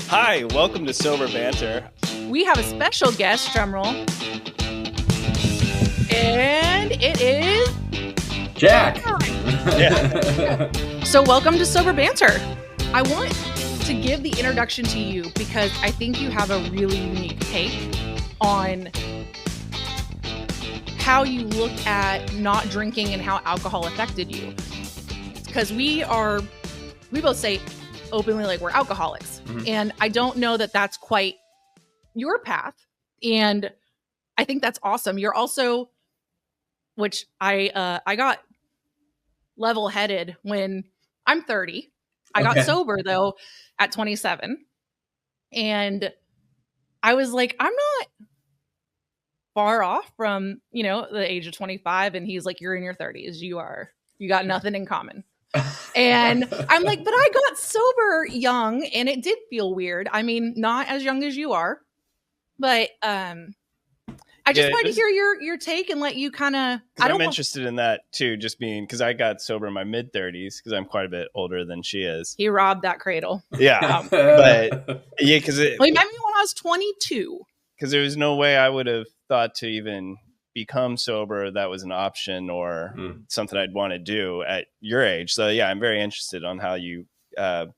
Hi, welcome to Sober Banter. We have a special guest, drumroll. And it is Jack. Yeah. So welcome to Sober Banter. I want to give the introduction to you because I think you have a really unique take on how you look at not drinking and how alcohol affected you. Because we both say openly like we're alcoholics. Mhm. And I don't know that that's quite your path. And I think that's awesome. You're also, which I got level-headed when I'm 30. I got Okay. sober though at 27. And I was like, I'm not far off from, the age of 25. And he's like, you're in your 30s. You got nothing in common. And I'm like, but I got sober young and it did feel weird. I mean, not as young as you are, but I just wanted to hear your take and let you kind of. I'm interested in that too, just being because I got sober in my mid 30s because I'm quite a bit older than she is. He robbed that cradle. Yeah, but yeah, because he met me when I was 22. Because there was no way I would have thought to even become sober that was an option or something I'd want to do at your age. So yeah, I'm very interested on how you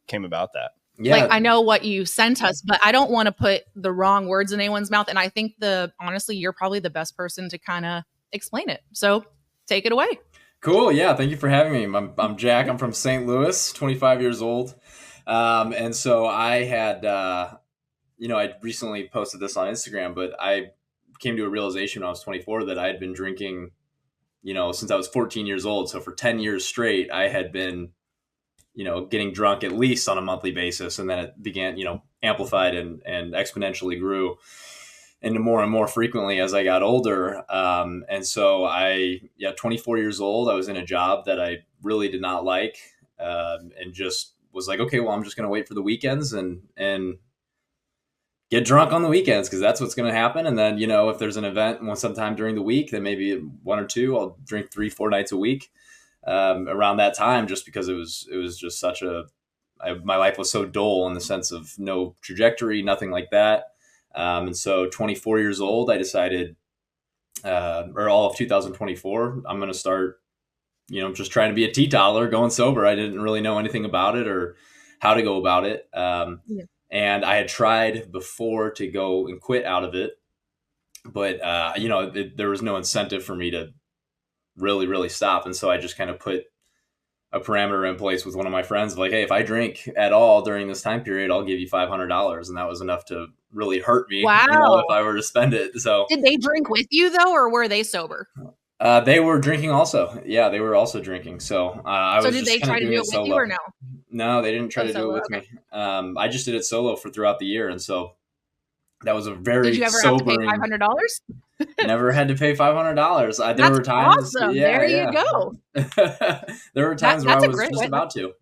came about that. Yeah. Like, I know what you sent us, but I don't want to put the wrong words in anyone's mouth. And I think honestly, you're probably the best person to kind of explain it. So take it away. Cool. Yeah. Thank you for having me. I'm Jack. I'm from St. Louis, 25 years old. And so I had, I recently posted this on Instagram, but I came to a realization when I was 24 that I had been drinking, since I was 14 years old. So for 10 years straight, I had been, getting drunk at least on a monthly basis. And then it began, amplified and exponentially grew into more and more frequently as I got older. And so 24 years old, I was in a job that I really did not like, and just was like, okay, well, I'm just going to wait for the weekends and get drunk on the weekends because that's what's going to happen. And then, if there's an event sometime during the week, then maybe one or two, I'll drink 3-4 nights a week around that time, just because it was just my life was so dull in the sense of no trajectory, nothing like that. And so 24 years old, I decided, or all of 2024, I'm going to start, just trying to be a teetotaler, going sober. I didn't really know anything about it or how to go about it. And I had tried before to go and quit out of it, but, there was no incentive for me to really, really stop. And so I just kind of put a parameter in place with one of my friends, like, hey, if I drink at all during this time period, I'll give you $500. And that was enough to really hurt me. Wow. If I were to spend it. So did they drink with you though, or were they sober? They were drinking also. Yeah, they were also drinking. So So did they try to do it with you or no? No, they didn't try to do it with me. I just did it solo throughout the year. And so that was a very Did you ever sobering. have to pay $500? Never had to pay $500. There That's were times. Awesome. Yeah, there you go. There were times where I was just way. about to.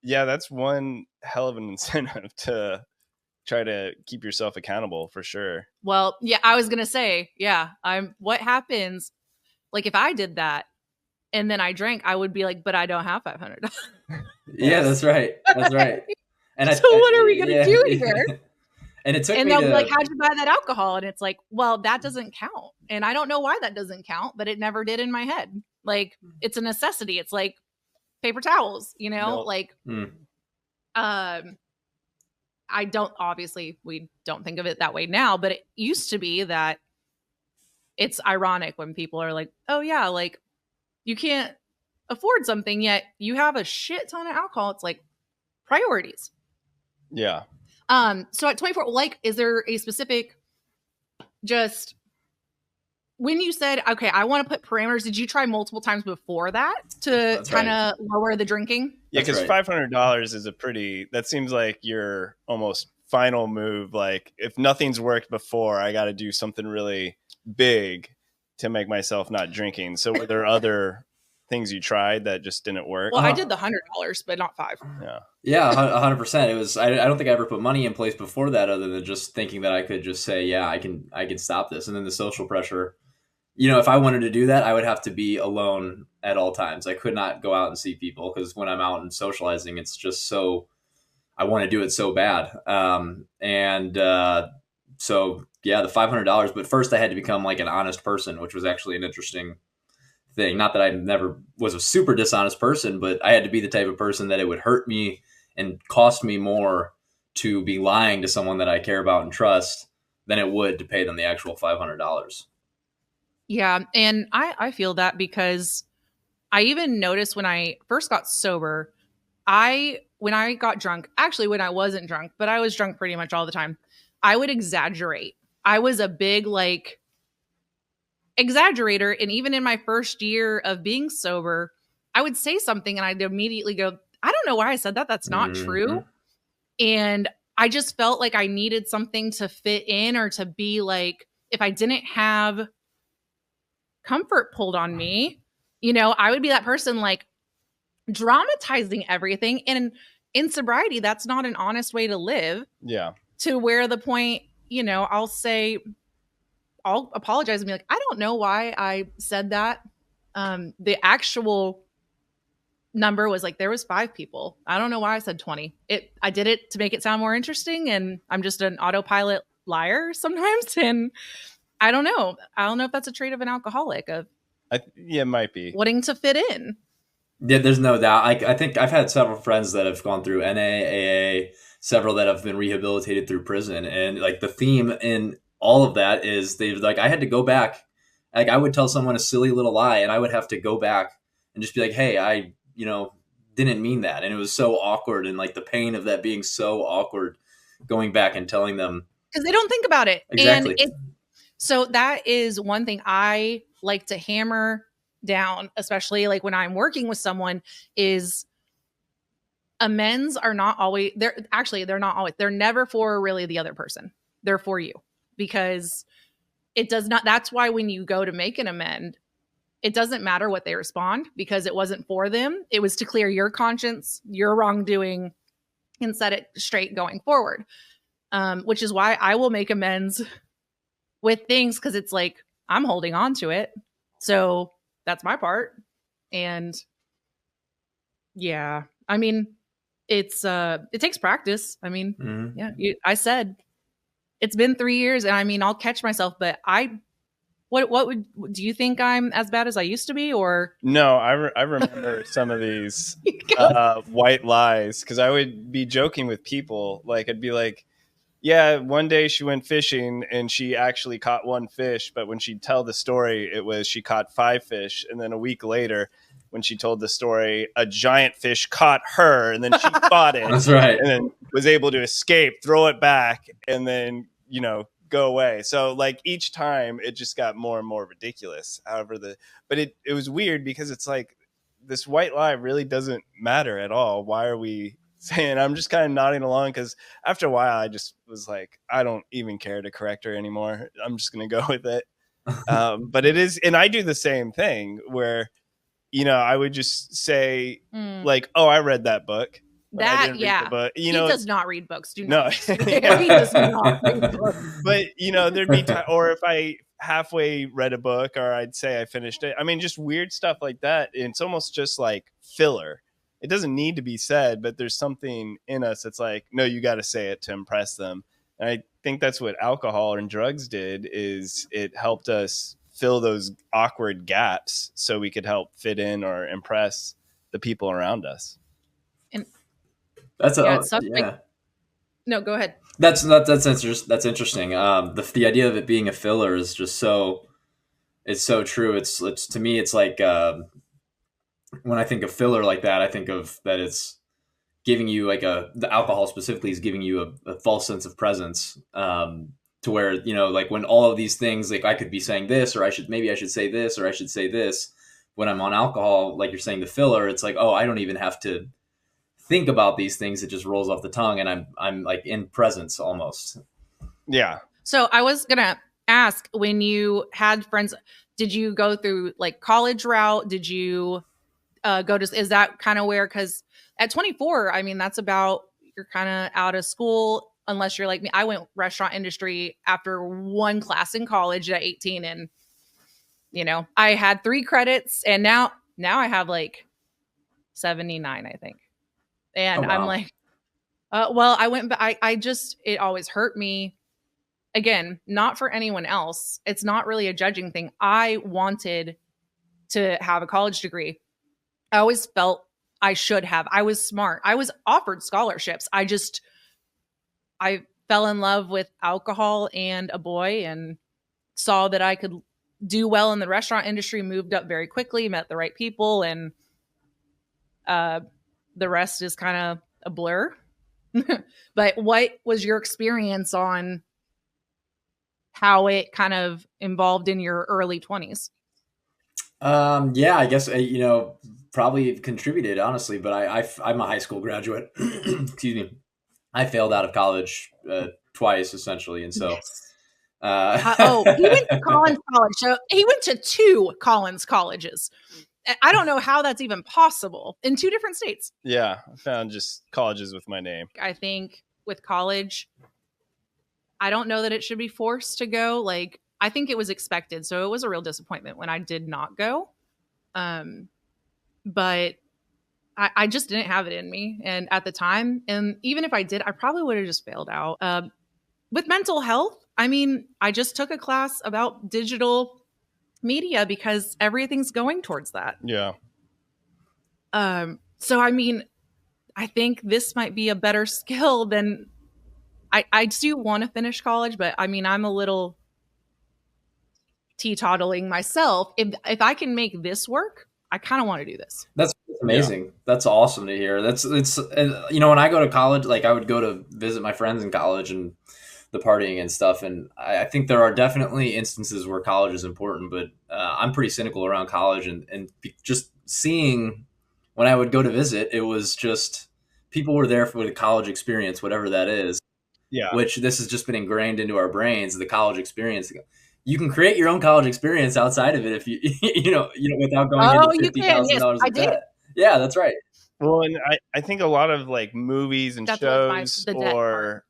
Yeah, that's one hell of an incentive to try to keep yourself accountable for sure. Well, yeah, I was gonna say, what happens, like if I did that and then I drank, I would be like, but I don't have $500. Yeah, that's right. That's right. And so what are we gonna do here? And it took and me they'll to, be like, how'd you buy that alcohol? And it's like, well, that doesn't count. And I don't know why that doesn't count, but it never did in my head. Like, it's a necessity. It's like paper towels, Nope. like, obviously we don't think of it that way now, but it used to be that it's ironic when people are like, oh yeah, like you can't afford something yet you have a shit ton of alcohol. It's like priorities. Yeah. So at 24, like, is there a specific, just when you said, okay, I want to put parameters, did you try multiple times before that to kind of lower the drinking? Yeah, because $500 is that seems like your almost final move. Like if nothing's worked before, I got to do something really big to make myself not drinking. So were there other things you tried that just didn't work? Well, I did the $100, but not $5. Yeah, 100%. It was. I don't think I ever put money in place before that, other than just thinking that I could just say, yeah, I can stop this. And then the social pressure. If I wanted to do that, I would have to be alone at all times. I could not go out and see people because when I'm out and socializing, it's just so I want to do it so bad. So yeah, the $500. But first, I had to become like an honest person, which was actually an interesting thing. Not that I never was a super dishonest person, but I had to be the type of person that it would hurt me and cost me more to be lying to someone that I care about and trust than it would to pay them the actual $500. Yeah. And I feel that because I even noticed when I first got sober, when I got drunk, actually when I wasn't drunk, but I was drunk pretty much all the time, I would exaggerate. I was a big like exaggerator. And even in my first year of being sober, I would say something and I'd immediately go, I don't know why I said that. That's not true. And I just felt like I needed something to fit in or to be like, if I didn't have comfort pulled on me, I would be that person like dramatizing everything. And in sobriety, that's not an honest way to live. Yeah. To where the point, I'll apologize and be like, I don't know why I said that. The actual number was like, there was 5 people. I don't know why I said 20. I did it to make it sound more interesting. And I'm just an autopilot liar sometimes. And I don't know. I don't know if that's a trait of an alcoholic yeah, it might be wanting to fit in. Yeah, there's no doubt. I think I've had several friends that have gone through NA, AA, several that have been rehabilitated through prison. And like the theme in all of that is I had to go back. Like I would tell someone a silly little lie and I would have to go back and just be like, hey, I, didn't mean that. And it was so awkward. And like the pain of that being so awkward, going back and telling them. Because they don't think about it. Exactly. And so that is one thing I like to hammer down, especially like when I'm working with someone, is amends are not always they're not always, they're never for really the other person. They're for you, because it does not, that's why when you go to make an amend, it doesn't matter what they respond, because it wasn't for them. It was to clear your conscience, your wrongdoing, and set it straight going forward. Which is why I will make amends with things, because it's like I'm holding on to it. So that's my part. And yeah, I mean, it takes practice. I mean, yeah, I said it's been 3 years, and I mean, I'll catch myself, but do you think I'm as bad as I used to be, or? No, I remember some of these white lies, because I would be joking with people. Like I'd be like, yeah, one day she went fishing and she actually caught 1 fish. But when she'd tell the story, it was she caught 5 fish. And then a week later, when she told the story, a giant fish caught her and then she fought it. That's right. And then was able to escape, throw it back, and then, go away. So like each time it just got more and more ridiculous. But it was weird, because it's like this white lie really doesn't matter at all. Why are we saying? I'm just kind of nodding along, because after a while I just was like, I don't even care to correct her anymore. I'm just going to go with it. But it is, and I do the same thing where, I would just say like, oh, I read that book. That, yeah. But he does not read books. Do no. not. He does not read books. But, there'd be time, or if I halfway read a book, or I'd say I finished it. I mean, just weird stuff like that. It's almost just like filler. It doesn't need to be said, but there's something in us that's like, no, you got to say it to impress them. And I think that's what alcohol and drugs did, is it helped us fill those awkward gaps so we could help fit in or impress the people around us. And that's no, go ahead. That's interesting. The idea of it being a filler is just it's so true. It's to me, it's like when I think of filler like that, I think of that it's giving you like the alcohol specifically is giving you a false sense of presence. To where, like when all of these things, like I could be saying this, or I should say this, or I should say this. When I'm on alcohol, like you're saying, the filler, it's like, oh, I don't even have to think about these things. It just rolls off the tongue, and I'm like in presence almost. Yeah. So I was gonna ask, when you had friends, did you go through like college route? Did you is that kind of where, because at 24, I mean, that's about, you're kind of out of school, unless you're like me. I went restaurant industry after 1 class in college at 18, and I had 3 credits, and now I have like 79, I think. And oh, wow. I'm like, Well, I went, but I just, it always hurt me. Again, not for anyone else. It's not really a judging thing. I wanted to have a college degree. I always felt I should have. I was smart. I was offered scholarships. I fell in love with alcohol and a boy and saw that I could do well in the restaurant industry, moved up very quickly, met the right people, and the rest is kind of a blur. But what was your experience on how it kind of involved in your early 20s? Yeah, I guess, probably contributed, honestly, but I'm a high school graduate. Excuse me. I failed out of college twice, essentially. And so, Yes. He went to Collins College. So he went to 2 Collins colleges. I don't know how that's even possible in 2 different states. Yeah, I found just colleges with my name. I think with college, I don't know that it should be forced to go. Like, I think it was expected. So it was a real disappointment when I did not go. But I just didn't have it in me. And at the time, and even if I did, I probably would have just failed out. With mental health, I mean, I just took a class about digital media because everything's going towards that. Yeah. So, I mean, I think this might be a better skill than I do want to finish college, but I mean, I'm a little teetotaling myself. If I can make this work, I kind of want to do this. That's amazing. Yeah. That's awesome to hear. It's when I go to college, like I would go to visit my friends in college and the partying and stuff. And I think there are definitely instances where college is important, but I'm pretty cynical around college and just seeing when I would go to visit, it was just people were there for the college experience, whatever that is. Yeah. Which this has just been ingrained into our brains, the college experience. You can create your own college experience outside of it if you, without going into $50,000 of debt. Yeah, that's right. Well, and I think a lot of like movies and shows or,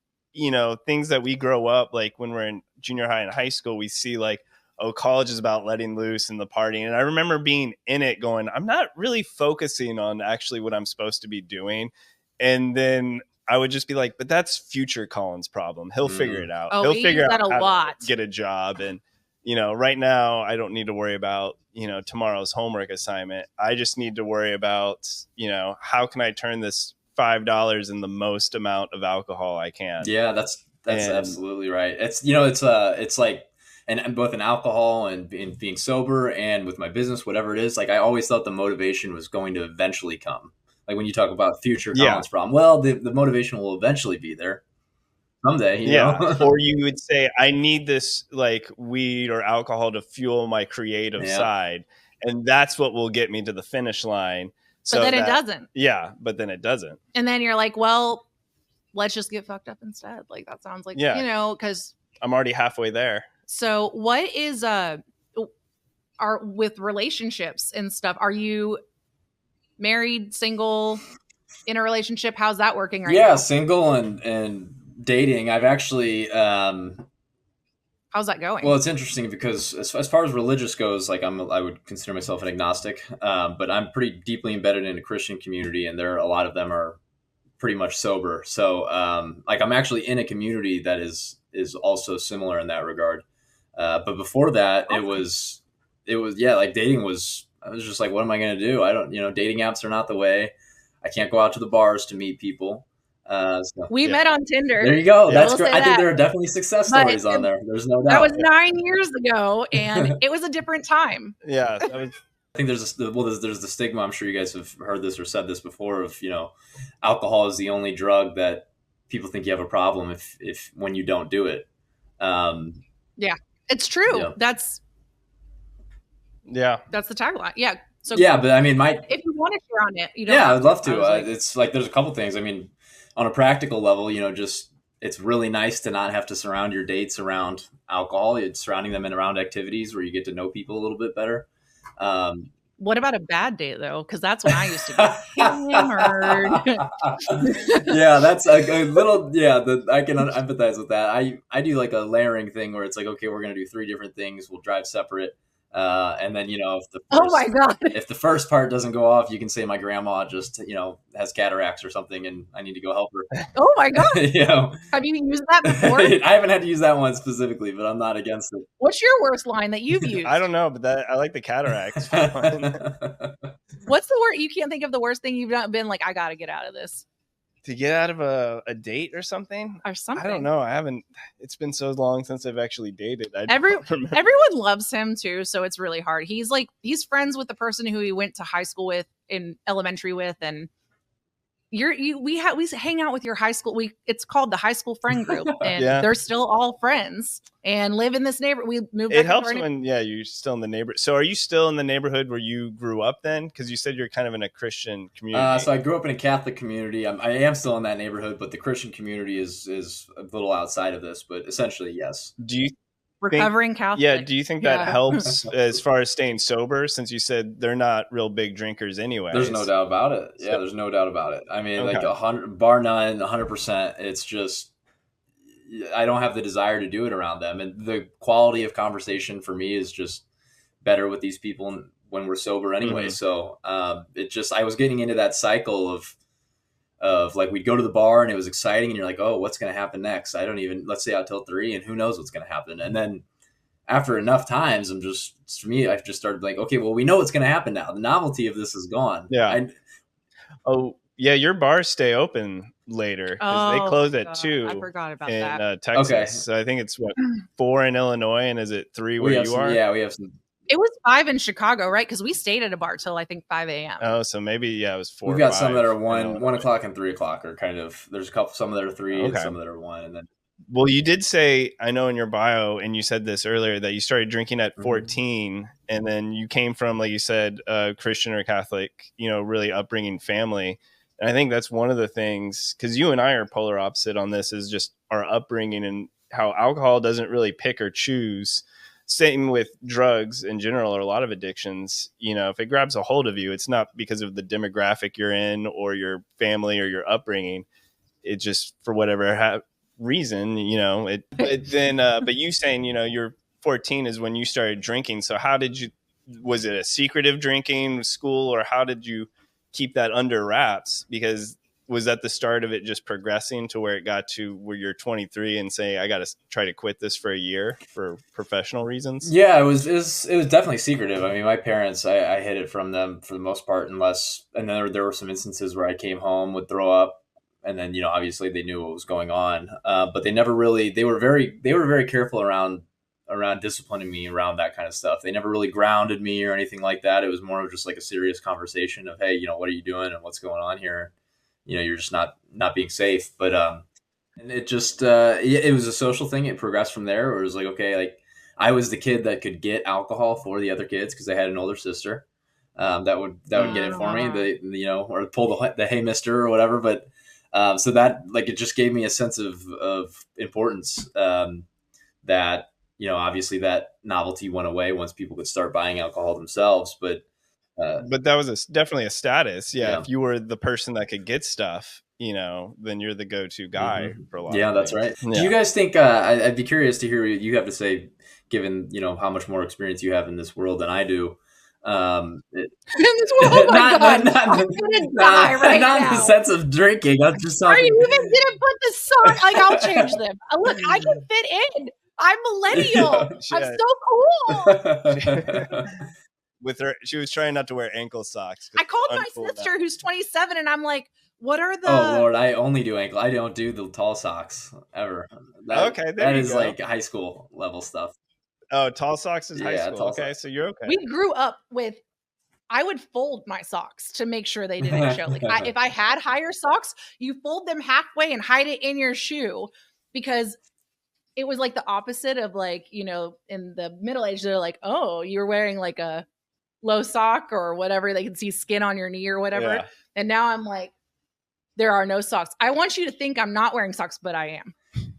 things that we grow up, like when we're in junior high and high school, we see like, oh, college is about letting loose and the partying. And I remember being in it going, I'm not really focusing on actually what I'm supposed to be doing. And then I would just be like, but that's future Colin's problem. He'll figure it out. He'll figure out how to get a job. And, right now I don't need to worry about, tomorrow's homework assignment. I just need to worry about, how can I turn this $5 in the most amount of alcohol I can? Yeah, that's absolutely right. It's like, and both in alcohol and in being sober and with my business, whatever it is, like I always thought the motivation was going to eventually come. Like when you talk about future Colin's problem, well, the motivation will eventually be there someday. You know? Or you would say, I need this like weed or alcohol to fuel my creative side. And that's what will get me to the finish line. So but then it doesn't. Yeah, but then it doesn't. And then you're like, well, let's just get fucked up instead. Like that sounds like, because I'm already halfway there. So what is with relationships and stuff, are you married, single, in a relationship? How's that working right now? Yeah, single and dating. I've actually how's that going? Well, it's interesting because as far as religious goes, like I would consider myself an agnostic, but I'm pretty deeply embedded in a Christian community, and a lot of them are pretty much sober. So like I'm actually in a community that is also similar in that regard. But before that, awesome. it was like dating was. I was just like, what am I going to do? I don't, dating apps are not the way. I can't go out to the bars to meet people. We met on Tinder. There you go. That's great. I think there are definitely success stories on there. There's no doubt. That was 9 years ago, and it was a different time. Yeah. I think there's the stigma. I'm sure you guys have heard this or said this before of, alcohol is the only drug that people think you have a problem if when you don't do it. Yeah, it's true. Yeah. That's the tagline. Yeah. So yeah, but I mean, if you want to share on it, I'd love to. It's like there's a couple things. I mean, on a practical level, just it's really nice to not have to surround your dates around alcohol. It's surrounding them in around activities where you get to know people a little bit better. What about a bad date though? Because that's when I used to be hammered. Yeah, that's a little. Yeah, I can empathize with that. I do like a layering thing where it's like, okay, we're gonna do 3 different things. We'll drive separate. And then, Oh my God. if the first part doesn't go off, you can say my grandma just, has cataracts or something and I need to go help her. Oh my God. You Have you used that before? I haven't had to use that one specifically, but I'm not against it. What's your worst line that you've used? I don't know, but I like the cataracts one. What's the word? You can't think of the worst thing you've been like, I got to get out of this. To get out of a date or something? Or something. I don't know. I haven't. It's been so long since I've actually dated. Everyone loves him too, so it's really hard. He's friends with the person who he went to high school with, in elementary with, and we hang out with your high school. It's called the high school friend group, and they're still all friends and live in this neighborhood. We moved. It helps when you're still in the neighborhood. So are you still in the neighborhood where you grew up then? Because you said you're kind of in a Christian community. So I grew up in a Catholic community. I am still in that neighborhood, but the Christian community is a little outside of this. But essentially, yes. Do you recovering Catholic? Yeah. Do you think that helps as far as staying sober? Since you said they're not real big drinkers anyway. There's no doubt about it. Yeah, there's no doubt about it. I mean, like 100, bar none, 100%. It's just I don't have the desire to do it around them, and the quality of conversation for me is just better with these people when we're sober anyway. So I was getting into that cycle of like we'd go to the bar and it was exciting and you're like, oh, what's going to happen next? Let's stay out till 3 and who knows what's going to happen. And then after enough times, I've just started like, okay, well, we know what's going to happen now. The novelty of this is gone. Yeah. Your bars stay open later because they close at 2. I forgot about in Texas. Okay. So I think it's 4 in Illinois, and is it 3 where you are? Yeah, we have some. It was 5 in Chicago, right? Because we stayed at a bar till I think 5 a.m. Oh, so maybe it was 4. We've got some that are 1 o'clock and 3 o'clock, or kind of. There's some that are 3, and some that are 1, and then. Well, you did say, I know in your bio, and you said this earlier, that you started drinking at 14, and then you came from, like you said, Christian or Catholic, really upbringing family. And I think that's one of the things, because you and I are polar opposite on this, is just our upbringing and how alcohol doesn't really pick or choose. Same with drugs in general, or a lot of addictions. If it grabs a hold of you, it's not because of the demographic you're in or your family or your upbringing. It just, for whatever reason, but you saying, you're 14 is when you started drinking. So was it a secretive drinking school, or how did you keep that under wraps? Because was that the start of it just progressing to where it got to where you're 23 and say, I got to try to quit this for a year for professional reasons? Yeah, it was definitely secretive. I mean, my parents, I hid it from them for the most part, and then there were some instances where I came home, would throw up, and then, obviously they knew what was going on. But they never really, they were very careful around disciplining me around that kind of stuff. They never really grounded me or anything like that. It was more of just like a serious conversation of, hey, what are you doing and what's going on here? You're just not being safe. But and it just it was a social thing. It progressed from there. Where it was like, okay, like I was the kid that could get alcohol for the other kids because I had an older sister that would get it for me. Or pull the hey mister or whatever. But so that it just gave me a sense of importance that. Obviously that novelty went away once people could start buying alcohol themselves, but that was definitely a status. Yeah. If you were the person that could get stuff, then you're the go-to guy for a lot. Yeah, that's right. Yeah. Do you guys think, I'd be curious to hear what you have to say, given, how much more experience you have in this world than I do. In this world, not in the sense of drinking. I'm just talking. You even didn't put the song. I'll change them. Look, I can fit in. I'm millennial. I'm so cool. With her, she was trying not to wear ankle socks. I called my sister, who's 27, and I'm like, "What are the?" Oh Lord, I only do ankle. I don't do the tall socks ever. That is like high school level stuff. Oh, tall socks is high school. Okay, so you're okay. We grew up with. I would fold my socks to make sure they didn't show. If I had higher socks, you fold them halfway and hide it in your shoe, because it was like the opposite of in the Middle Age, they're like, oh, you're wearing like a low sock or whatever. They can see skin on your knee or whatever. Yeah. And now I'm like, there are no socks. I want you to think I'm not wearing socks, but I am.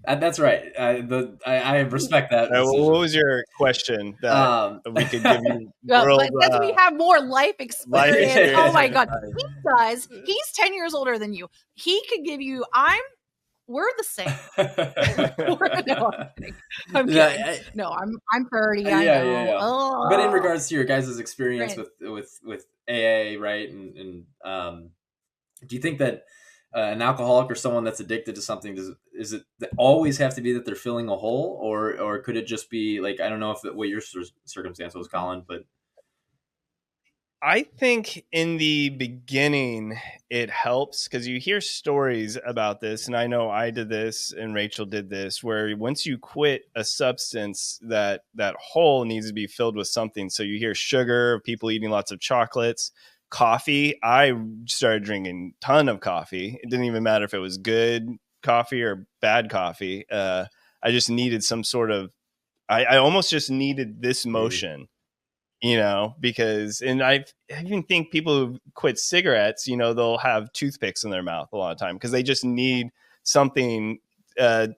That's right. I respect that. What was your question that we could give you? Because we have more life experience. Oh my God. He does. He's 10 years older than you. He could give you, I'm we're the same. No, I'm kidding. I'm kidding. No, I'm 30. I know. Yeah. Oh. But in regards to your guys' experience with AA, right? And do you think that an alcoholic or someone that's addicted to something, is it always have to be that they're filling a hole, or could it just be like, I don't know what your circumstance was, Colin, but I think in the beginning it helps because you hear stories about this, and I know I did this and Rachel did this, where once you quit a substance, that hole needs to be filled with something. So you hear sugar, people eating lots of chocolates, coffee. I started drinking a ton of coffee. It didn't even matter if it was good coffee or bad coffee. I just needed some sort of, I almost just needed this motion. Because, and I even think people who quit cigarettes, they'll have toothpicks in their mouth a lot of time because they just need something to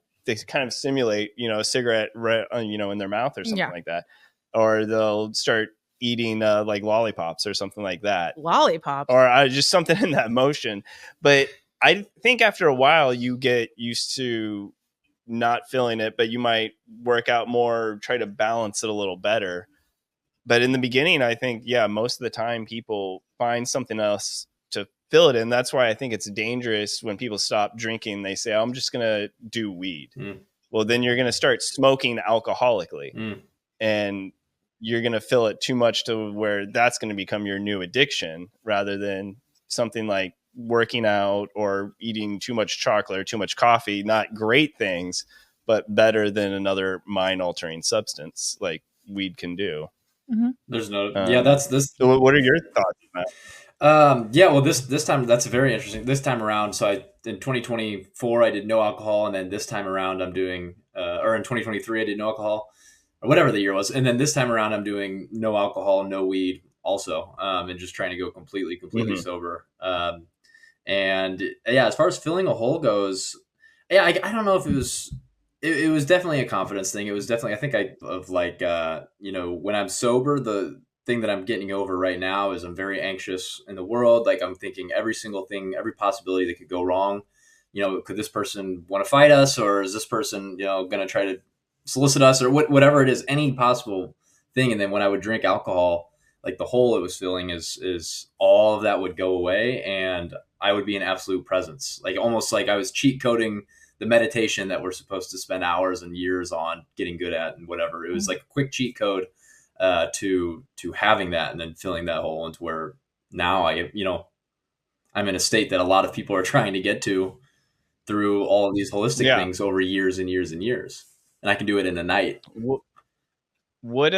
kind of simulate, a cigarette, in their mouth or something like that. Or they'll start eating like lollipops or something like that. Lollipops. Or just something in that motion. But I think after a while you get used to not feeling it, but you might work out more, try to balance it a little better. But in the beginning, I think, most of the time people find something else to fill it in. That's why I think it's dangerous when people stop drinking. They say, I'm just going to do weed. Well, then you're going to start smoking alcoholically. And you're going to fill it too much to where that's going to become your new addiction rather than something like working out or eating too much chocolate or too much coffee. Not great things, but better than another mind-altering substance like weed can do. There's no, that's this. So what are your thoughts on that? Well, this time, that's very interesting. This time around, so in 2024, I did no alcohol. And then this time around I'm doing, or in 2023, I did no alcohol or whatever the year was. And then this time around I'm doing no alcohol, no weed also. And just trying to go completely sober. And as far as filling a hole goes, I don't know if it was, it was definitely a confidence thing. It was definitely, I think when I'm sober, the thing that I'm getting over right now is I'm very anxious in the world. Like I'm thinking every single thing, every possibility that could go wrong. Could this person want to fight us, or is this person, going to try to solicit us, or whatever it is, any possible thing. And then when I would drink alcohol, like the hole it was filling is all of that would go away, and I would be in absolute presence. Like almost like I was cheat coding the meditation that we're supposed to spend hours and years on getting good at and whatever. It was like a quick cheat code to having that and then filling that hole into where now I'm in a state that a lot of people are trying to get to through all of these holistic things over years and years and years. And I can do it in a night. What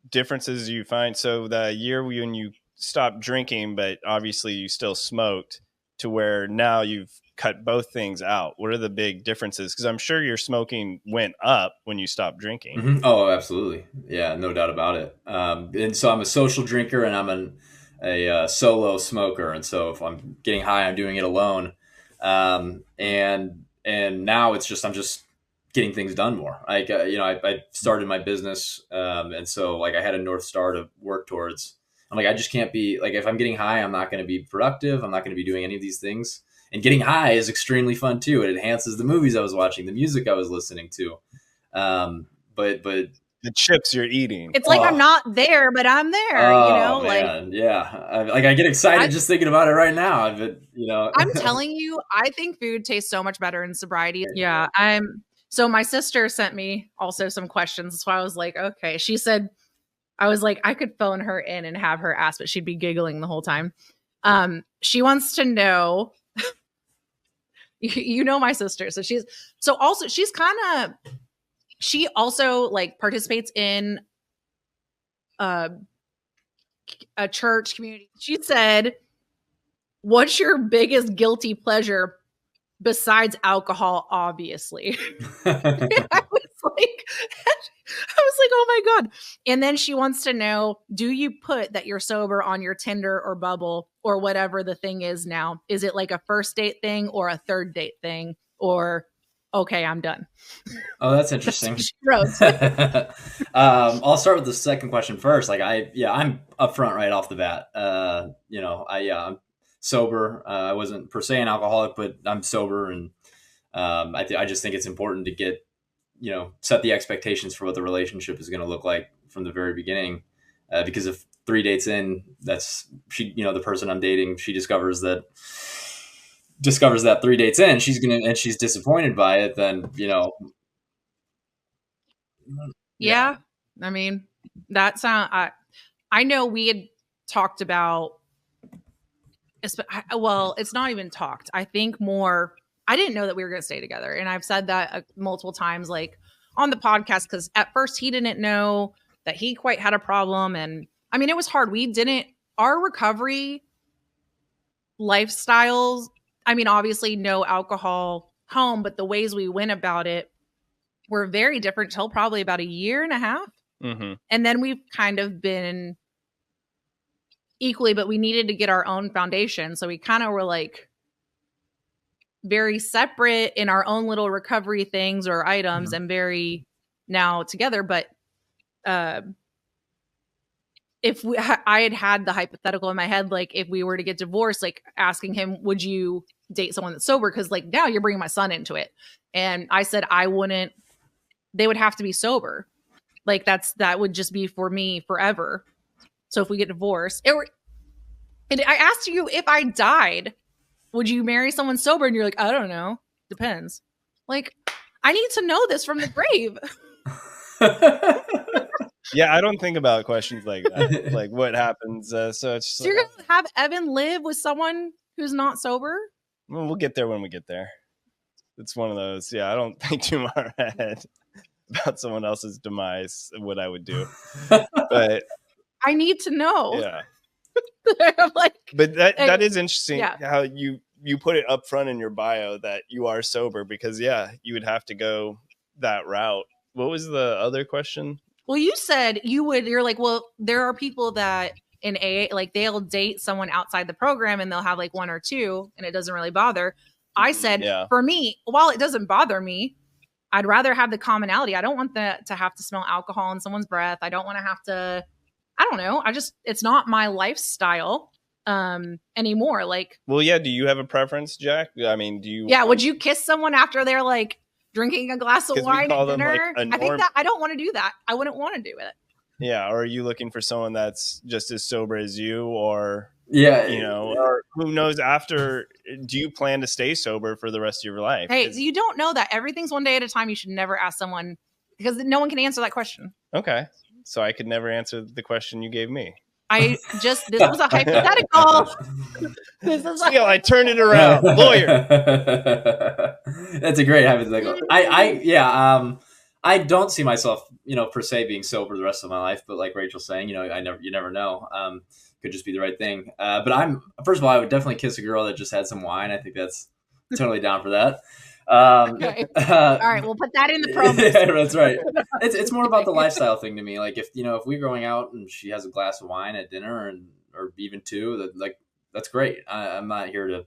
differences do you find? So the year when you stopped drinking, but obviously you still smoked, to where now you've cut both things out. What are the big differences? Because I'm sure your smoking went up when you stopped drinking. Oh, absolutely. Yeah, no doubt about it. And so I'm a social drinker and I'm a solo smoker. And so if I'm getting high, I'm doing it alone. And now it's just, I'm just getting things done more. Like, I started my business. And so like I had a North Star to work towards. I'm like, I just can't be like, if I'm getting high, I'm not going to be productive. I'm not going to be doing any of these things. And getting high is extremely fun too. It enhances the movies I was watching, the music I was listening to. But the chips you're eating. It's like I'm not there, but I'm there. Man. Like I get excited just thinking about it right now. I'm telling you, I think food tastes so much better in sobriety. Yeah, So my sister sent me also some questions. So I was like, okay. She said, I was like, I could phone her in and have her ask, but she'd be giggling the whole time. She wants to know, my sister. So she also like participates in a church community. She said, what's your biggest guilty pleasure besides alcohol? Obviously. I was like, oh my God. And then she wants to know, do you put that you're sober on your Tinder or Bubble or whatever the thing is now? Is it like a first date thing or a third date thing, or okay, I'm done? Oh, that's interesting. I'll start with the second question first. Like I'm upfront right off the bat. I'm sober. I wasn't per se an alcoholic, but I'm sober, and I just think it's important to get, set the expectations for what the relationship is going to look like from the very beginning. Because if 3 dates in, the person I'm dating, she discovers that 3 dates in, she's disappointed by it, then, Yeah. I mean, I know we had talked about, well, it's not even talked. I think more, I didn't know that we were going to stay together. And I've said that multiple times, like on the podcast, because at first he didn't know that he quite had a problem. And I mean, it was hard. Our recovery lifestyles, I mean, obviously no alcohol home, but the ways we went about it were very different till probably about a year and a half. Mm-hmm. And then we've kind of been equally, but we needed to get our own foundation. So we kind of were like very separate in our own little recovery things or items, and very now together. But if I had the hypothetical in my head, like if we were to get divorced, like asking him, would you date someone that's sober? Because like now you're bringing my son into it. And I said, I wouldn't, they would have to be sober. Like that would just be for me forever. So if we get divorced, and I asked you, if I died, would you marry someone sober? And you're like, I don't know. Depends. Like, I need to know this from the grave. Yeah, I don't think about questions like that. Like what happens. So it's just So you're going to have Evan live with someone who's not sober? Well, we'll get there when we get there. It's one of those. Yeah, I don't think too far ahead about someone else's demise, what I would do. But I need to know. Yeah. Like, but that is interesting, yeah. How you put it up front in your bio that you are sober, because you would have to go that route. What was the other question? Well, you said you're like, well, there are people that in AA, like they'll date someone outside the program and they'll have like one or two and it doesn't really bother. I said, for me, while it doesn't bother me, I'd rather have the commonality. I don't want to have to smell alcohol in someone's breath. I don't want to have to, I don't know. It's not my lifestyle anymore. Like, well, yeah. Do you have a preference, Jack? I mean, do you? Yeah. Would you kiss someone after they're like drinking a glass of wine at dinner? Like I think that I don't want to do that. I wouldn't want to do it. Yeah. Or are you looking for someone that's just as sober as you, or or who knows? After, do you plan to stay sober for the rest of your life? Hey, you don't know that. Everything's one day at a time. You should never ask someone, because no one can answer that question. Okay. So I could never answer the question you gave me. This was a hypothetical. I turned it around. Lawyer. That's a great hypothetical. I don't see myself, per se being sober the rest of my life, but like Rachel's saying, you never know. Could just be the right thing. But first of all, I would definitely kiss a girl that just had some wine. I think that's totally down for that. Okay. All right, we'll put that in the promo. Yeah, that's right. It's more about the lifestyle thing to me. Like if we're going out and she has a glass of wine at dinner or even two, that's great. I'm not here to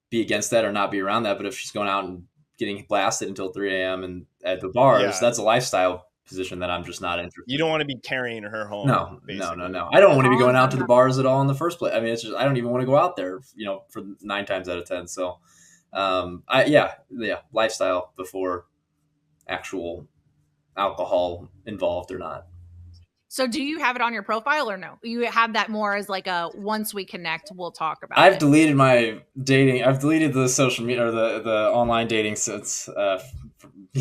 be against that or not be around that. But if she's going out and getting blasted until 3 a.m. and at the bars, that's a lifestyle position that I'm just not interested. You don't want to be carrying her home. No. I don't want to be going out to the bars at all in the first place. I mean, it's just I don't even want to go out there. For 9 times out of 10. So. Lifestyle before actual alcohol involved or not. So do you have it on your profile or no? You have that more as like a once we connect, we'll talk about I've deleted my dating. I've deleted the social media or the online dating since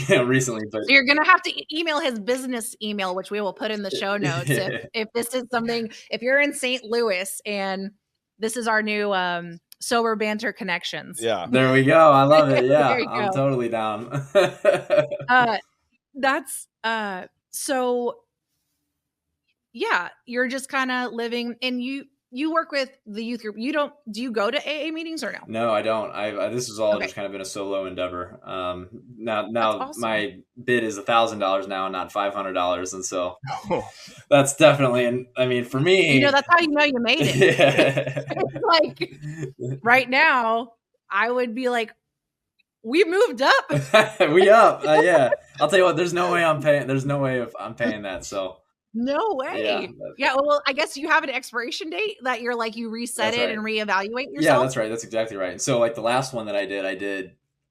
recently. But so you're gonna have to email his business email, which we will put in the show notes. If this is something, if you're in St. Louis and this is our new Sober Banter Connections. Yeah. There we go. I love it. Yeah. I'm totally down. So yeah, you're just kind of living, and you work with the youth group. Do you go to AA meetings or no? No, I don't. This is all just kind of been a solo endeavor. Now awesome. My bid is $1,000 now, not $500. And so that's definitely, and I mean, for me, that's how you know you made it. Yeah. Like right now I would be like, we moved up. We up. Yeah. I'll tell you what, there's no way I'm paying that. So no way. Yeah. Well, I guess you have an expiration date that you're like, you reset it and reevaluate yourself. Yeah, that's right. That's exactly right. So like the last one that I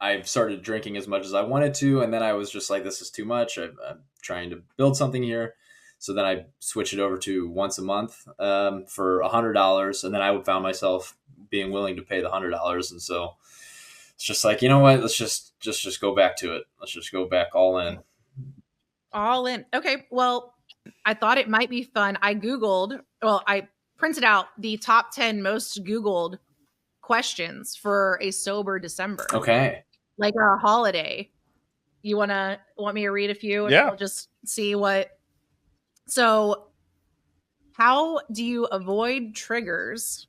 I've started drinking as much as I wanted to, and then I was just like, this is too much. I'm trying to build something here. So then I switched it over to once a month for $100, and then I found myself being willing to pay the $100, and so it's just like, you know what? Let's just go back to it. Let's just go back all in. All in. Okay. Well, I thought it might be fun. I printed out the top 10 most Googled questions for a sober December. Okay. Like a holiday. You want me to read a few? Yeah. We'll just see what. So, how do you avoid triggers,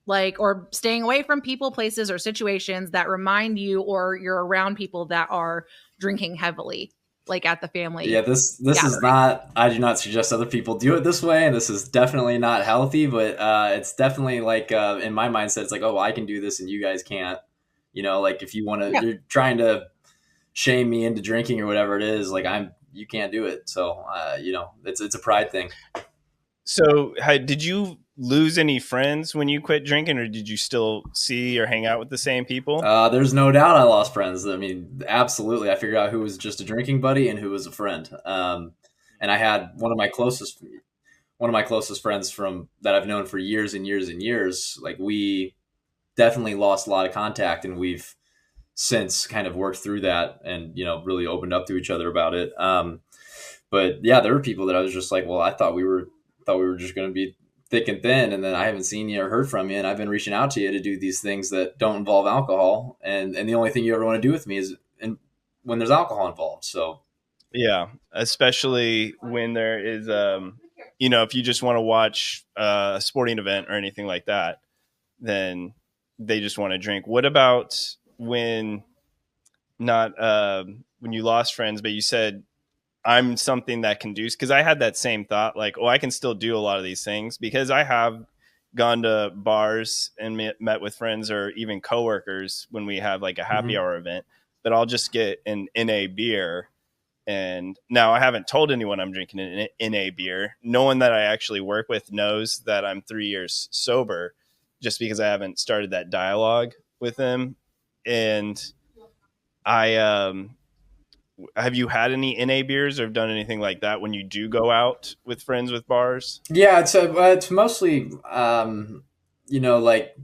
or staying away from people, places, or situations that remind you, or you're around people that are drinking heavily, like at the family? Yeah, this is not. I do not suggest other people do it this way, and this is definitely not healthy. But it's definitely like in my mindset, it's like, oh, well, I can do this, and you guys can't. Like if you want to, you're trying to shame me into drinking or whatever it is. Like you can't do it. So it's a pride thing. So did you lose any friends when you quit drinking, or did you still see or hang out with the same people? There's no doubt I lost friends. I mean, absolutely. I figured out who was just a drinking buddy and who was a friend. And I had one of my closest friends from that I've known for years and years and years. Like we definitely lost a lot of contact, and we've since kind of worked through that and, really opened up to each other about it. But yeah, there were people that I was just like, well, I thought we were just going to be thick and thin, and then I haven't seen you or heard from you, and I've been reaching out to you to do these things that don't involve alcohol, and the only thing you ever want to do with me is when there's alcohol involved. So yeah, especially when there is if you just want to watch a sporting event or anything like that, then they just want to drink. What about when you lost friends, but you said I'm something that can do, because I had that same thought, like, oh, I can still do a lot of these things, because I have gone to bars and met with friends or even coworkers when we have like a happy hour event, but I'll just get an NA beer. And now I haven't told anyone I'm drinking an NA beer. No one that I actually work with knows that I'm 3 years sober, just because I haven't started that dialogue with them. And have you had any NA beers or have done anything like that when you do go out with friends with bars? Yeah, it's mostly, like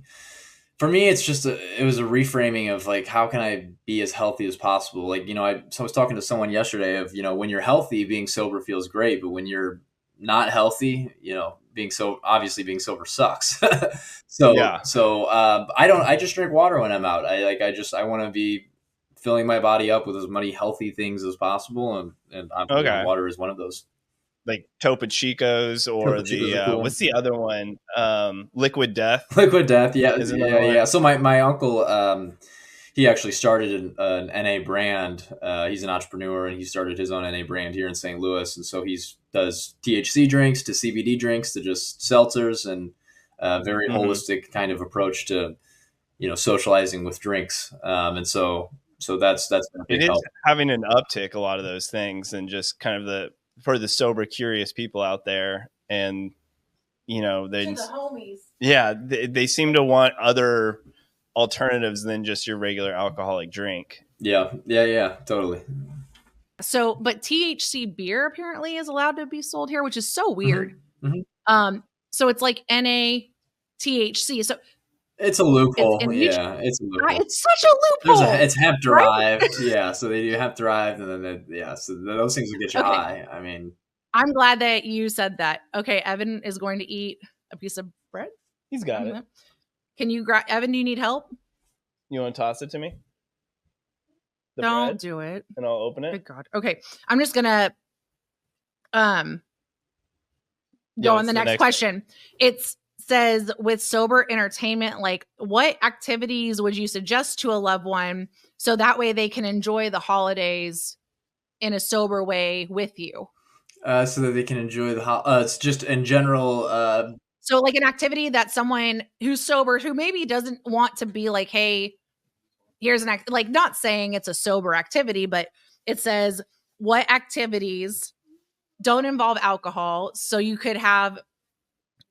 for me, it's just it was a reframing of like, how can I be as healthy as possible? Like, I was talking to someone yesterday of, when you're healthy, being sober feels great, but when you're not healthy, being sober sucks. I just drink water when I'm out. I want to be filling my body up with as many healthy things as possible, and water is one of those. Like Topo Chicos or cool. What's the other one? Liquid Death. Liquid Death, yeah. So my uncle, he actually started an NA brand. He's an entrepreneur, and he started his own NA brand here in St. Louis, and so he does THC drinks to CBD drinks to just seltzers, and very holistic kind of approach to socializing with drinks, and so that's it is having an uptick, a lot of those things, and just kind of for the sober curious people out there, and the homies. Yeah, they seem to want other alternatives than just your regular alcoholic drink. Yeah, totally. So, but THC beer apparently is allowed to be sold here, which is so weird. So it's like NA THC. So it's a loophole. It's a loophole. It's such a loophole. It's hemp derived. Right? Yeah, so they do hemp derived, and then so those things will get you high. I mean, I'm glad that you said that. Okay, Evan is going to eat a piece of bread. He's got it. Can you Evan, do you need help? You want to toss it to me? Don't do it. And I'll open it. Good God. Okay, I'm just gonna go on the next question. It says, with sober entertainment, like, what activities would you suggest to a loved one so that way they can enjoy the holidays in a sober way with you? So that they can enjoy it's just in general. So like an activity that someone who's sober, who maybe doesn't want to be like, hey, here's an like, not saying it's a sober activity, but it says what activities don't involve alcohol. So you could have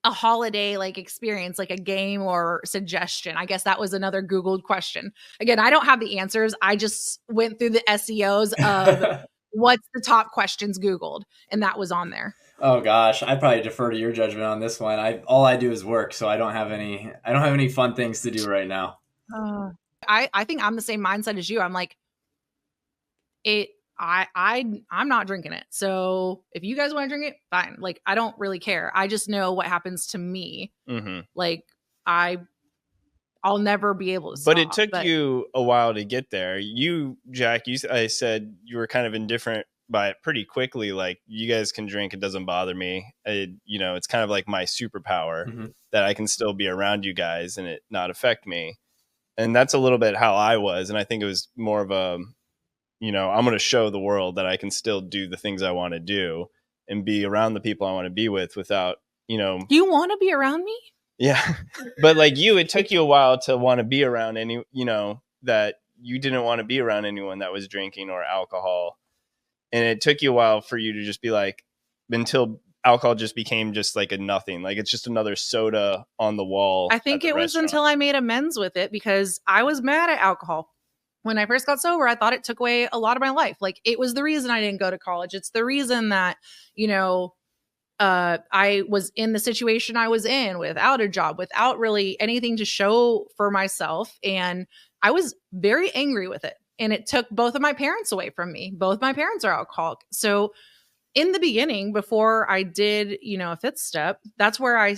a holiday like experience, like a game or suggestion? I guess that was another Googled question. Again, I don't have the answers. I just went through the SEOs of what's the top questions Googled, and that was on there. Oh gosh, I'd probably defer to your judgment on this one. All I do is work, so I don't have any fun things to do right now. I think I'm the same mindset as you. I'm like, I'm not drinking it. So if you guys want to drink it, fine. Like, I don't really care. I just know what happens to me. Mm-hmm. Like, I'll never be able to stop. But it took you a while to get there. You, Jack, I said you were kind of indifferent by it pretty quickly. Like, you guys can drink. It doesn't bother me. It's kind of like my superpower that I can still be around you guys and it not affect me. And that's a little bit how I was. And I think it was more of a, I'm going to show the world that I can still do the things I want to do and be around the people I want to be with without, You want to be around me? Yeah. But like you, it took you a while to want to be around that you didn't want to be around anyone that was drinking or alcohol. And it took you a while for you to just be like, until alcohol just became just like a nothing. Like, it's just another soda on the wall. I think it was until I made amends with it, because I was mad at alcohol. When I first got sober, I thought it took away a lot of my life. Like, it was the reason I didn't go to college. It's the reason that, I was in the situation I was in, without a job, without really anything to show for myself. And I was very angry with it. And it took both of my parents away from me. Both my parents are alcoholic. So in the beginning, before I did, a fifth step, that's where I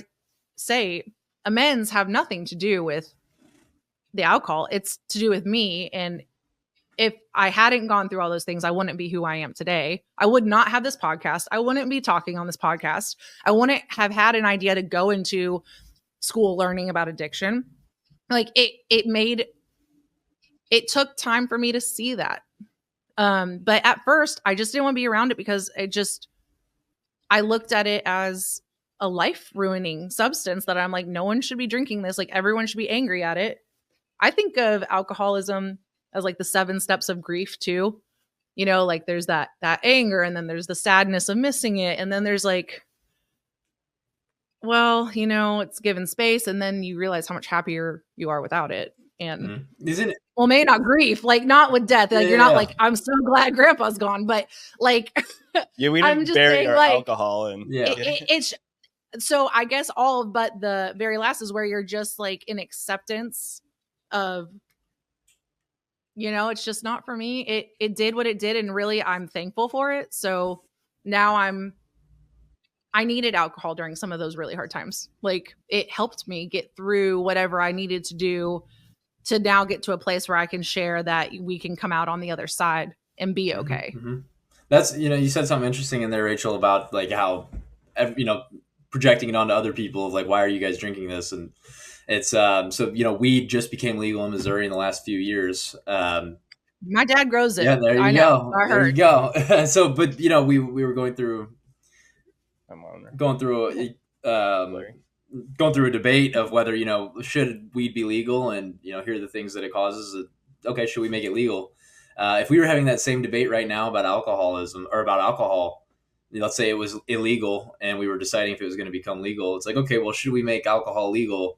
say amends have nothing to do with the alcohol. It's to do with me. And if I hadn't gone through all those things, I wouldn't be who I am today. I would not have this podcast. I wouldn't be talking on this podcast. I wouldn't have had an idea to go into school learning about addiction. Like, it took time for me to see that. But at first I just didn't want to be around it, because I looked at it as a life ruining substance that I'm like, no one should be drinking this. Like, everyone should be angry at it. I think of alcoholism as like the 7 steps of grief too. Like, there's that anger, and then there's the sadness of missing it. And then there's like, well, it's given space, and then you realize how much happier you are without it. And isn't it? Well, maybe not grief, like not with death. Like, you're not like, I'm so glad grandpa's gone, but like, yeah, we didn't bury our alcohol. And it's, so I guess but the very last is where you're just like in acceptance of, it's just not for me. It did what it did, and really I'm thankful for it. So now I needed alcohol during some of those really hard times. Like, it helped me get through whatever I needed to do to now get to a place where I can share that we can come out on the other side and be okay. Mm-hmm. That's, you said something interesting in there, Rachel, about like how, projecting it onto other people of like, why are you guys drinking this? And it's, so, weed just became legal in Missouri in the last few years. My dad grows it. Yeah, there you go. There you go. So, but, we were going through a debate of whether, should weed be legal, and, here are the things that it causes. Okay, should we make it legal? If we were having that same debate right now about alcoholism or about alcohol, let's say it was illegal and we were deciding if it was going to become legal. It's like, okay, well, should we make alcohol legal?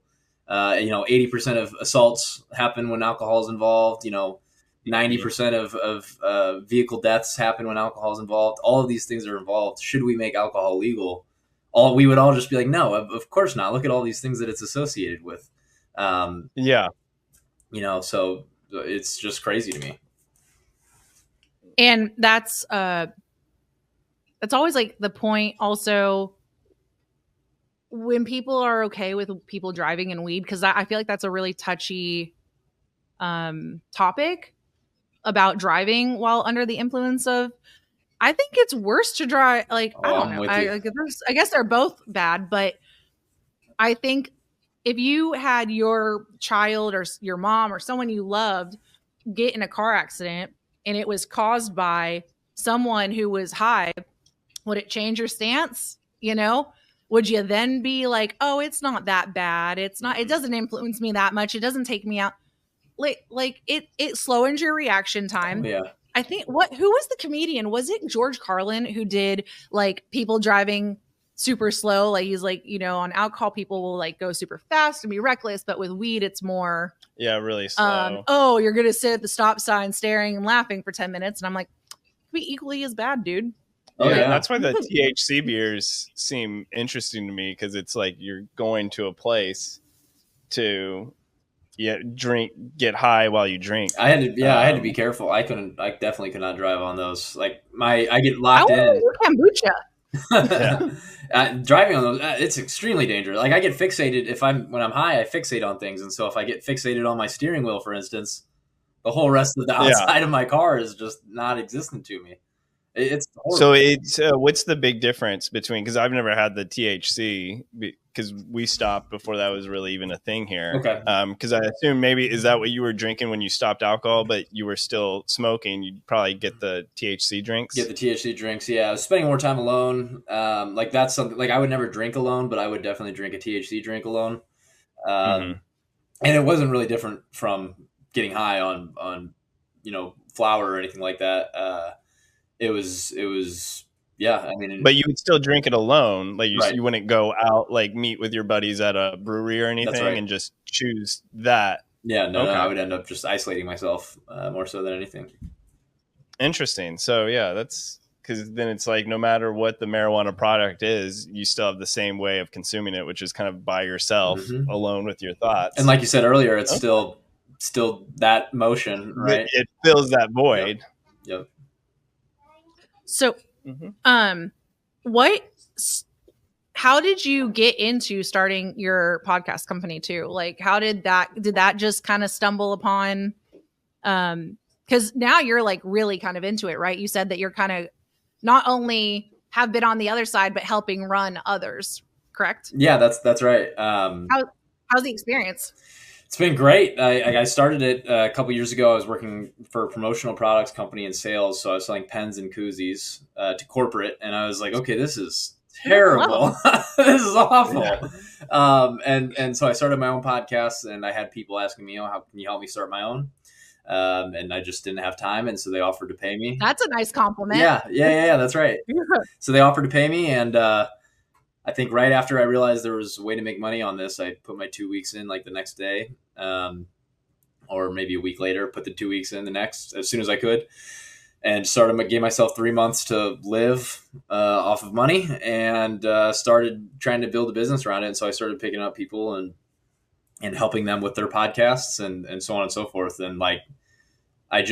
80% of assaults happen when alcohol is involved. 90% of vehicle deaths happen when alcohol is involved. All of these things are involved. Should we make alcohol legal? We would all just be like, no, of course not. Look at all these things that it's associated with. So it's just crazy to me. And that's always like the point also, when people are okay with people driving and weed, because I feel like that's a really touchy topic about driving while under the influence of, I think it's worse to drive. Like, I don't know. I guess they're both bad, but I think if you had your child or your mom or someone you loved get in a car accident and it was caused by someone who was high, would it change your stance? Would you then be like, oh, it's not that bad. It doesn't influence me that much. It doesn't take me out. Like it slowens your reaction time. Yeah. I think who was the comedian? Was it George Carlin who did like people driving super slow. Like he's like, you know, on alcohol, people will like go super fast and be reckless, but with weed, it's more really slow. Oh, you're gonna sit at the stop sign staring and laughing for 10 minutes, and I'm like, be equally as bad, dude. Oh, yeah. That's why the THC beers seem interesting to me, because it's like you're going to a place to drink, get high while you drink. I had to be careful. I definitely could not drive on those. Like I get locked in. Kombucha. Driving on those, it's extremely dangerous. Like I get fixated when I'm high, I fixate on things, and so if I get fixated on my steering wheel, for instance, the whole rest of the outside of my car is just not existent to me. It's horrible. So it's what's the big difference between, because I've never had the THC because we stopped before that was really even a thing here. Okay. Because I assume maybe is that what you were drinking when you stopped alcohol, but you were still smoking? You'd probably get the THC drinks. Get the THC drinks. Yeah, I was spending more time alone. Like that's something like I would never drink alone, but I would definitely drink a THC drink alone. And it wasn't really different from getting high on flour or anything like that. It was yeah. I mean, but you would still drink it alone. Like you wouldn't go out, like meet with your buddies at a brewery or anything and just choose that. Yeah, no, I would end up just isolating myself more so than anything. Interesting. So yeah, that's because then it's like no matter what the marijuana product is, you still have the same way of consuming it, which is kind of by yourself, alone with your thoughts. And like you said earlier, it's still that motion, right? It fills that void. Yep. So, how did you get into starting your podcast company too? Like, how did that just kind of stumble upon? Because now you're like really kind of into it, right? You said that you're kind of not only have been on the other side, but helping run others, correct? Yeah, that's right. How's the experience? It's been great. I started it a couple years ago. I was working for a promotional products company in sales. So I was selling pens and koozies to corporate. And I was like, okay, this is terrible. This is awful. Yeah. And so I started my own podcast, and I had people asking me, how can you help me start my own? And I just didn't have time. And so they offered to pay me. That's a nice compliment. Yeah. That's right. So they offered to pay me. And I think right after I realized there was a way to make money on this, I put my 2 weeks in like the next day, or maybe a week later, put the 2 weeks in as soon as I could, and gave myself 3 months to live off of money, and started trying to build a business around it. And so I started picking up people and helping them with their podcasts and so on and so forth. And like, I'm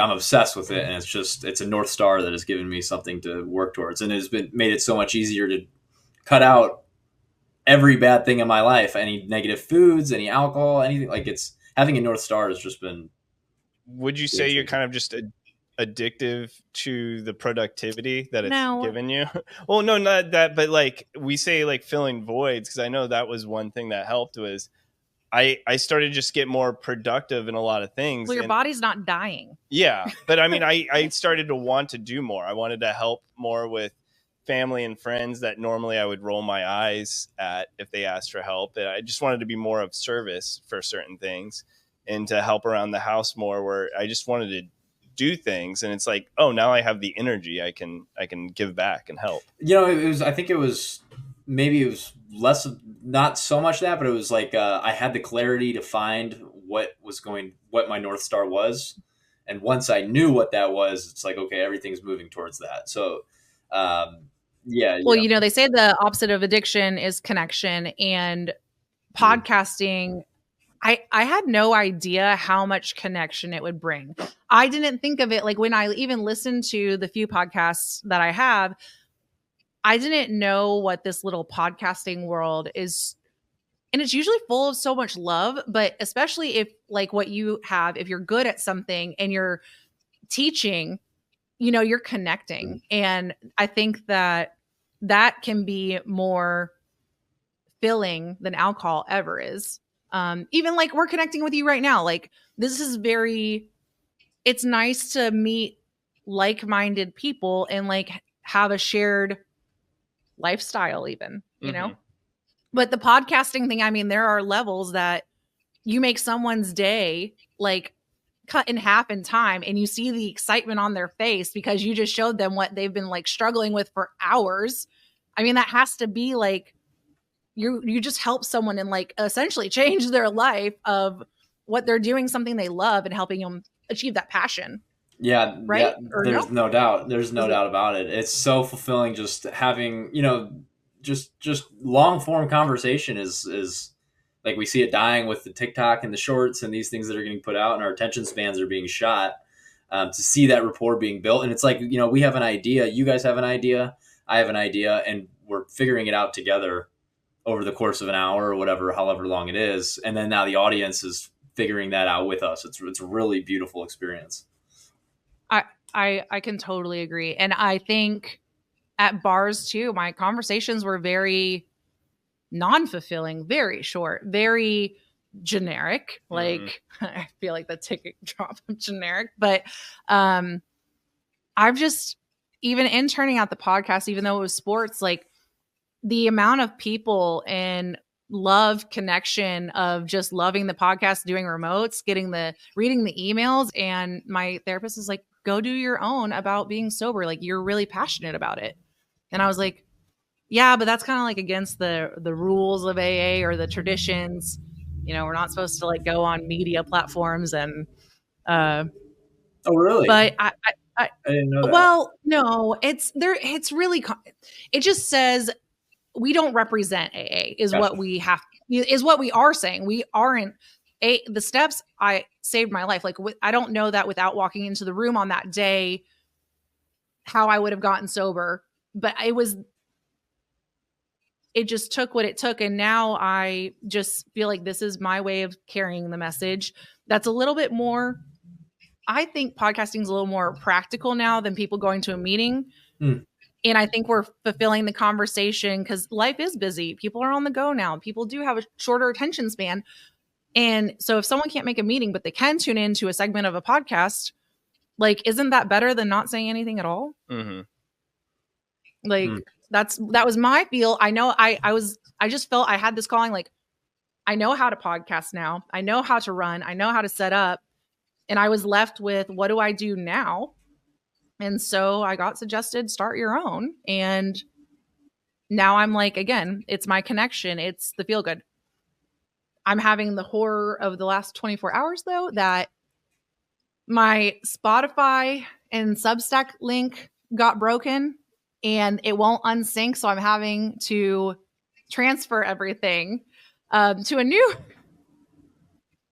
obsessed with it, and it's a North Star that has given me something to work towards, and it's made it so much easier to cut out every bad thing in my life, any negative foods, any alcohol, anything. Like, it's having a North Star has just been. Would you say you're kind of just addictive to the productivity that it's given you? Well, no, not that, but like we say, like filling voids, because I know that was one thing that helped was I started to just get more productive in a lot of things. Well, your body's not dying. Yeah, but I mean, I started to want to do more. I wanted to help more with family and friends that normally I would roll my eyes at if they asked for help. And I just wanted to be more of service for certain things and to help around the house more, where I just wanted to do things. And it's like, oh, now I have the energy. I can give back and help. I think it was less, not so much that, but it was like, I had the clarity to find what my North Star was. And once I knew what that was, it's like, okay, everything's moving towards that. So, yeah. Well, they say the opposite of addiction is connection, and podcasting. I had no idea how much connection it would bring. I didn't think of it like when I even listened to the few podcasts that I have, I didn't know what this little podcasting world is. And it's usually full of so much love, but especially if like what you have, if you're good at something and you're teaching, you're connecting. And I think that can be more filling than alcohol ever is. Even like we're connecting with you right now. Like this is it's nice to meet like-minded people and like have a shared lifestyle even, you know? But the podcasting thing, I mean, there are levels that you make someone's day like cut in half in time, and you see the excitement on their face because you just showed them what they've been like struggling with for hours. I mean, that has to be like, you just help someone and like essentially change their life of what they're doing, something they love, and helping them achieve that passion. Yeah, Right? Or there's no doubt. There's no Is it- doubt about it. It's so fulfilling just having, just long form conversation is like we see it dying with the TikTok and the shorts and these things that are getting put out and our attention spans are being shot. To see that rapport being built, and it's like, we have an idea, you guys have an idea, I have an idea, and we're figuring it out together over the course of an hour or whatever, however long it is, and then now the audience is figuring that out with us. It's a really beautiful experience. I can totally agree. And I think at bars too, my conversations were very non-fulfilling, very short, very generic. Like I feel like the ticket drop of generic, but I've just, even interning at the podcast, even though it was sports, like the amount of people and love connection of just loving the podcast, doing remotes, reading the emails. And my therapist is like, go do your own about being sober. Like you're really passionate about it. And I was like, yeah, but that's kind of like against the rules of AA or the traditions. We're not supposed to like go on media platforms and, oh, really? But I didn't know that. Well, no, it's there. It's really, it just says we don't represent AA is Gotcha. what we have, is what we are saying. We aren't the steps I saved my life. Like I don't know that without walking into the room on that day, how I would have gotten sober, but it just took what it took. And now I just feel like this is my way of carrying the message. That's a little bit more, I think podcasting is a little more practical now than people going to a meeting. And I think we're fulfilling the conversation because life is busy. People are on the go now. People do have a shorter attention span. And so if someone can't make a meeting, but they can tune into a segment of a podcast, like, isn't that better than not saying anything at all? Mm-hmm. Like that was my feel. I know I just felt I had this calling. Like, I know how to podcast now. I know how to run. I know how to set up. And I was left with, what do I do now? And so I got suggested, start your own. And now I'm like, again, it's my connection. It's the feel good. I'm having the horror of the last 24 hours, though, that my Spotify and Substack link got broken and it won't unsync. So I'm having to transfer everything to a new...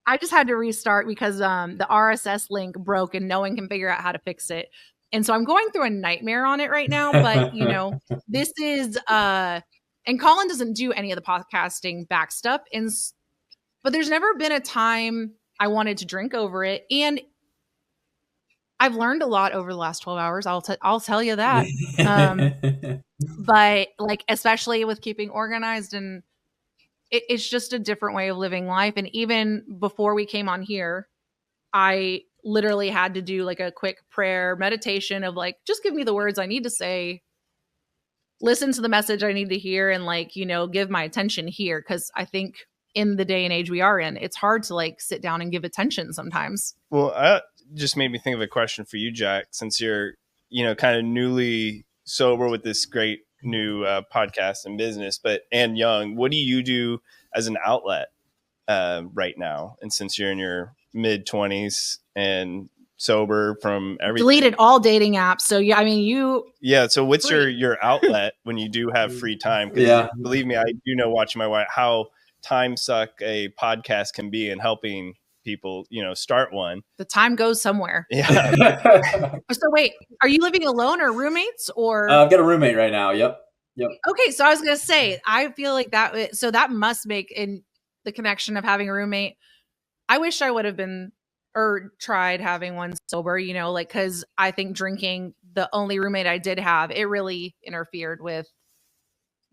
I just had to restart because the RSS link broke and no one can figure out how to fix it. And so I'm going through a nightmare on it right now. But, this is, and Colin doesn't do any of the podcasting back stuff. But there's never been a time I wanted to drink over it. And I've learned a lot over the last 12 hours. I'll tell you that. But like, especially with keeping organized, and it's just a different way of living life. And even before we came on here, I literally had to do like a quick prayer meditation of like, just give me the words I need to say, listen to the message I need to hear, and like, give my attention here. Cause I think in the day and age we are in, it's hard to like sit down and give attention sometimes. Well, I just made me think of a question for you, Jack, since you're, kind of newly sober with this great new podcast and business, and young. What do you do as an outlet right now? And since you're in your mid 20s and sober from everything, deleted all dating apps. So yeah, I mean, so what's your outlet when you do have free time? Because believe me, I do know, watching my wife, how time suck a podcast can be in helping people, start one. The time goes somewhere. Yeah. So wait, are you living alone or roommates or? I've got a roommate right now. Yep. Okay. So I was going to say, I feel like that must make in the connection of having a roommate. I wish I would have been or tried having one sober, like, cause I think drinking, the only roommate I did have, it really interfered with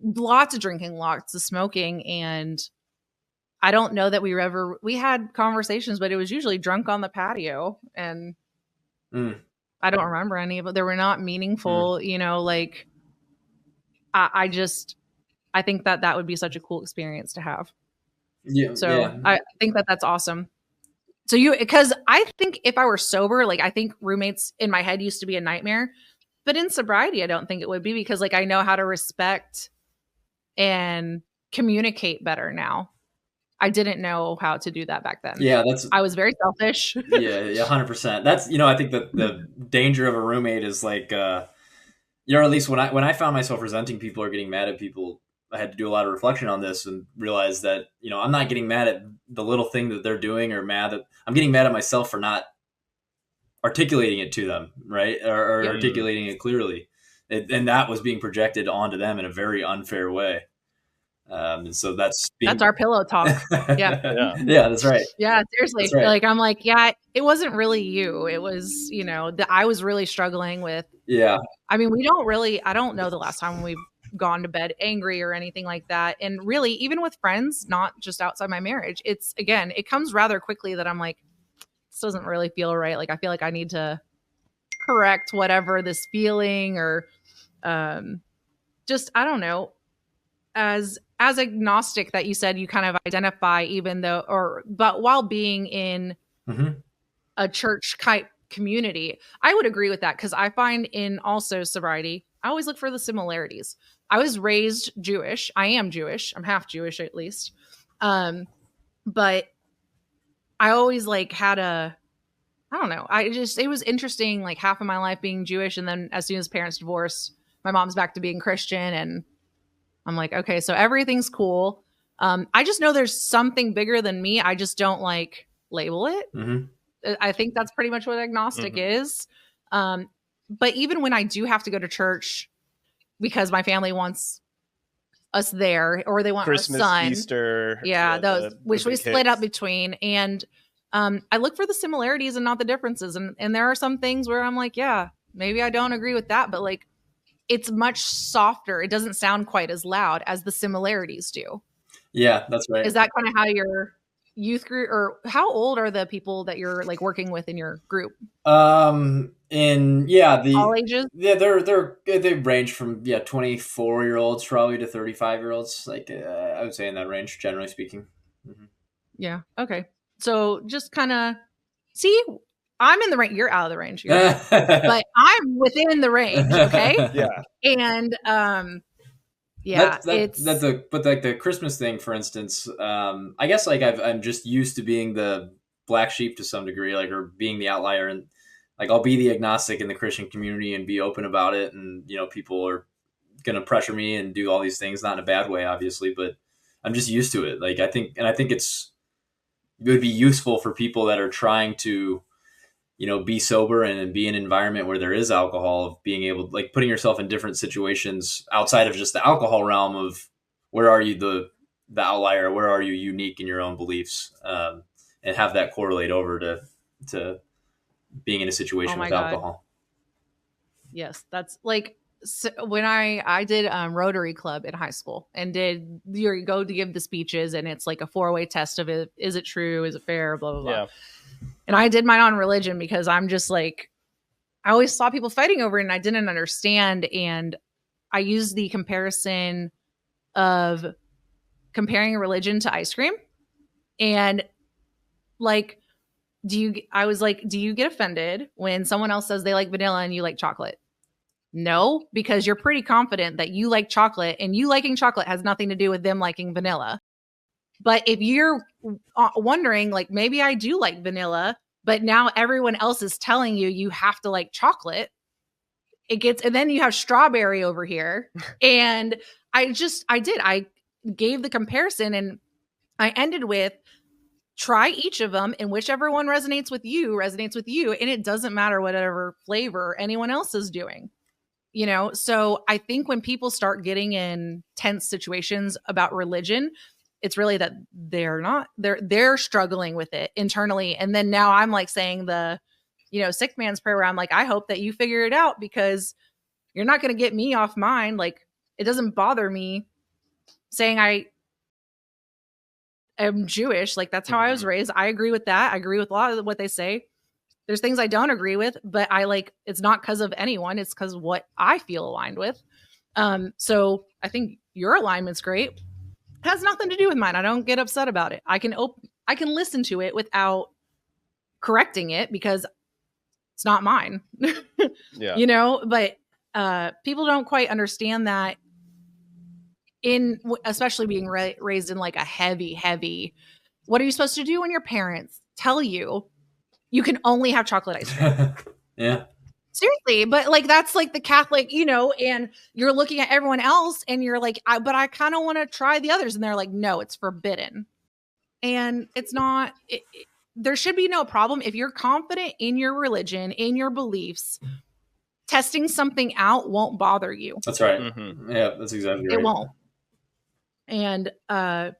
lots of drinking, lots of smoking. And I don't know that we had conversations, but it was usually drunk on the patio, and I don't remember any of it. They were not meaningful, like I think that would be such a cool experience to have. Yeah. So yeah. I think that's awesome. So because I think if I were sober, like I think roommates in my head used to be a nightmare. But in sobriety, I don't think it would be, because like I know how to respect and communicate better now. I didn't know how to do that back then. Yeah, I was very selfish. yeah, 100%. That's, I think that the danger of a roommate is like, or at least when I found myself resenting people or getting mad at people, I had to do a lot of reflection on this and realize that, I'm not getting mad at the little thing that they're doing, or I'm getting mad at myself for not articulating it to them, right? Or articulating it clearly. And that was being projected onto them in a very unfair way. And so that's our pillow talk. Yeah. Yeah, that's right. Yeah, seriously. That's right. Like, I'm like, yeah, it wasn't really you. It was, I was really struggling with. Yeah. I mean, I don't know the last time we've gone to bed angry or anything like that. And really, even with friends, not just outside my marriage, it comes rather quickly that I'm like, this doesn't really feel right. Like, I feel like I need to correct whatever this feeling, or just, I don't know, as agnostic that you said you kind of identify, but while being in a church type community, I would agree with that, because I find in also sobriety, I always look for the similarities. I was raised Jewish. I am Jewish. I'm half Jewish at least. But I always had I don't know. It was interesting, like half of my life being Jewish. And then as soon as parents divorced, my mom's back to being Christian. And I'm like, okay, so everything's cool. I just know there's something bigger than me. I just don't label it. I think that's pretty much what agnostic is. But even when I do have to go to church because my family wants us there, or they want Christmas, our son, Easter, those which we split hits up between, and I look for the similarities and not the differences. And there are some things where I'm like, yeah, maybe I don't agree with that, but it's much softer. It doesn't sound quite as loud as the similarities do. Yeah, that's right. Is that kind of how your youth group, or how old are the people that you're working with in your group? All ages. Yeah, they range from 24-year-olds probably to 35-year-olds. I would say in that range, generally speaking. Yeah. Okay. So just kind of see. I'm in the range. You're out of the range. But I'm within the range. Okay. Yeah. And but the Christmas thing, for instance, I guess I'm just used to being the black sheep to some degree, or being the outlier, and I'll be the agnostic in the Christian community and be open about it. And, people are going to pressure me and do all these things, not in a bad way, obviously, but I'm just used to it. I think it would be useful for people that are trying to, be sober and be in an environment where there is alcohol, of being able, putting yourself in different situations outside of just the alcohol realm of where are you the outlier, where are you unique in your own beliefs, and have that correlate over to being in a situation with alcohol. Yes. That's when I did Rotary Club in high school, and you go to give the speeches, and it's a 4-way test of it. Is it true? Is it fair? Blah, blah, blah. Yeah. And I did mine on religion, because I'm just I always saw people fighting over it, and I didn't understand. And I used the comparison of comparing religion to ice cream. And do you get offended when someone else says they like vanilla and you like chocolate? No, because you're pretty confident that you like chocolate, and you liking chocolate has nothing to do with them liking vanilla. But if you're wondering, maybe I do like vanilla, but now everyone else is telling you have to like chocolate, and then you have strawberry over here. And I gave the comparison, and I ended with, try each of them, and whichever one resonates with you. And it doesn't matter whatever flavor anyone else is doing. So I think when people start getting in tense situations about religion, it's really that they're struggling with it internally. And then now I'm saying the, sick man's prayer, where I'm I hope that you figure it out, because you're not going to get me off mine. It doesn't bother me saying I am Jewish. That's how I was raised. I agree with that. I agree with a lot of what they say. There's things I don't agree with, but it's not because of anyone. It's because what I feel aligned with. So I think your alignment's great. It has nothing to do with mine. I don't get upset about it. I can listen to it without correcting it, because it's not mine. Yeah. But people don't quite understand that especially being raised in like a heavy, what are you supposed to do when your parents tell you can only have chocolate ice cream? Yeah. Seriously, but like that's like the Catholic, and you're looking at everyone else and you're like, but I kind of want to try the others. And they're like, no, it's forbidden. And it's not, there should be no problem. If you're confident in your religion, in your beliefs, testing something out won't bother you. That's right. Mm-hmm. Yeah, that's exactly right. It won't. And I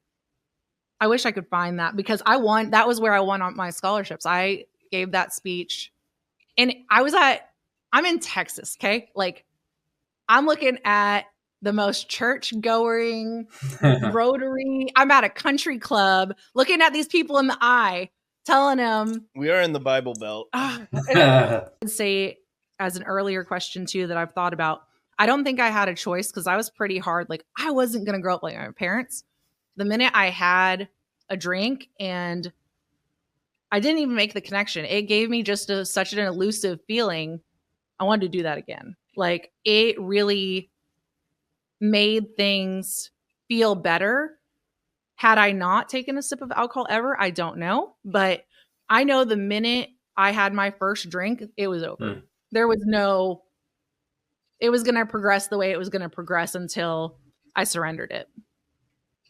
wish I could find that because that was where I won on my scholarships. I gave that speech and I'm in Texas. Okay. Like I'm looking at the most church going Rotary. I'm at a country club looking at these people in the eye, telling them we are in the Bible Belt. I'd say as an earlier question too, that I've thought about, I don't think I had a choice because I was pretty hard. Like I wasn't going to grow up like my parents. The minute I had a drink and I didn't even make the connection, it gave me just such an elusive feeling. I wanted to do that again. Like it really made things feel better. Had I not taken a sip of alcohol ever, I don't know. But I know the minute I had my first drink, it was over. There was it was going to progress the way it was going to progress until I surrendered it.